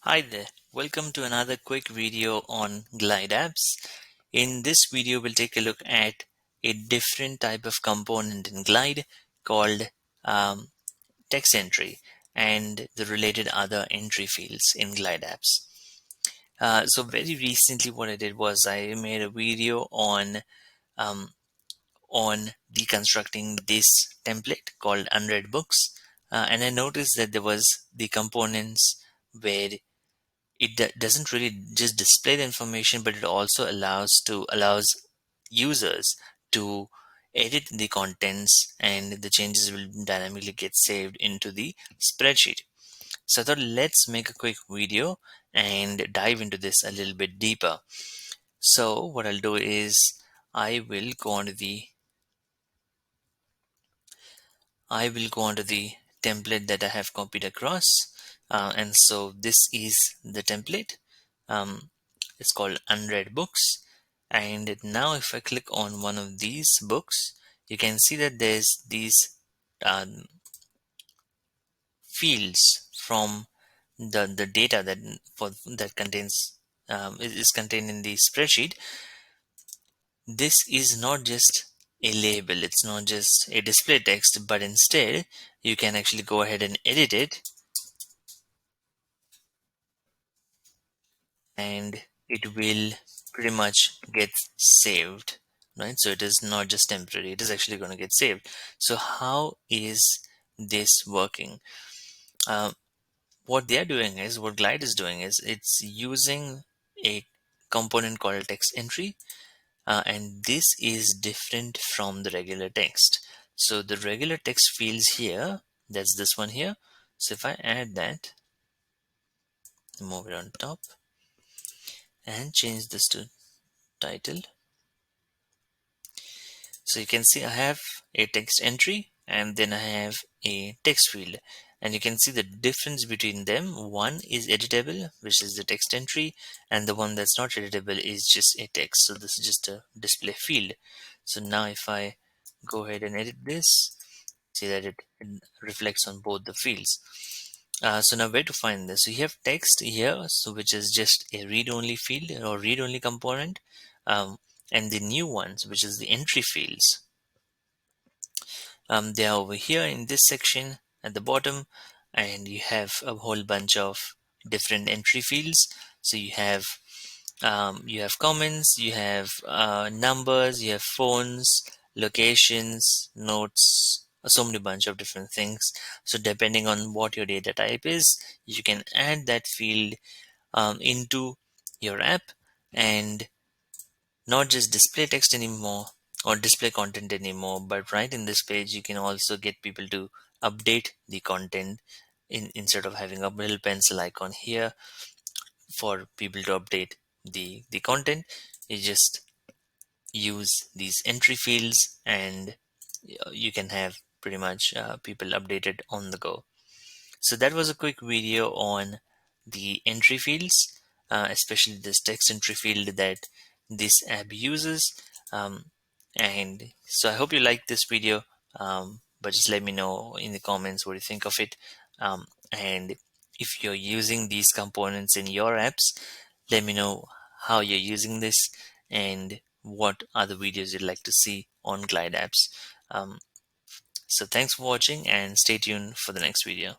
Hi there, welcome to another quick video on Glide apps. In this video, we'll take a look at a different type of component in Glide called text entry and the related other entry fields in Glide apps. So very recently what I did was I made a video um, on deconstructing this template called unread books, and I noticed that there was the components where it doesn't really just display the information, but it also allows users to edit the contents, and the changes will dynamically get saved into the spreadsheet. So I thought, let's make a quick video and dive into this a little bit deeper. So what I'll do is I will go onto the I will go onto the template that I have copied across, and so this is the template. It's called unread books, and now if I click on one of these books, you can see that there's these um, fields from the data that contains is contained in the spreadsheet. This is not just a label, it's not just a display text, but instead you can actually go ahead and edit it, and it will pretty much get saved, right? So it is not just temporary, it is actually going to get saved. So how is this working? What they are doing is, what Glide is doing is, it's using a component called text entry, and this is different from the regular text. So the regular text fields here, that's this one here. So if I add that, move it on top and change this to title, so you can see I have a text entry and then I have a text field, and you can see the difference between them. One is editable, which is the text entry, and the one that's not editable is just a text. So this is just a display field. So now if I go ahead and edit this, see that it reflects on both the fields. So now where to find this? So you have text here, so which is just a read-only field or read-only component, and the new ones, which is the entry fields. They are over here in this section at the bottom, and you have a whole bunch of different entry fields. So you have comments, you have numbers, you have phones, locations, notes, so many bunch of different things. So depending on what your data type is, you can add that field into your app and not just display text anymore or display content anymore, but right in this page you can also get people to update the content. Instead of having a little pencil icon here for people to update the content, you just use these entry fields, and you can have pretty much people updated on the go. So that was a quick video on the entry fields, especially this text entry field that this app uses. Um, and so I hope you liked this video, but just let me know in the comments what you think of it. And if you're using these components in your apps, let me know how you're using this and what other videos you'd like to see on Glide apps. So thanks for watching, and stay tuned for the next video.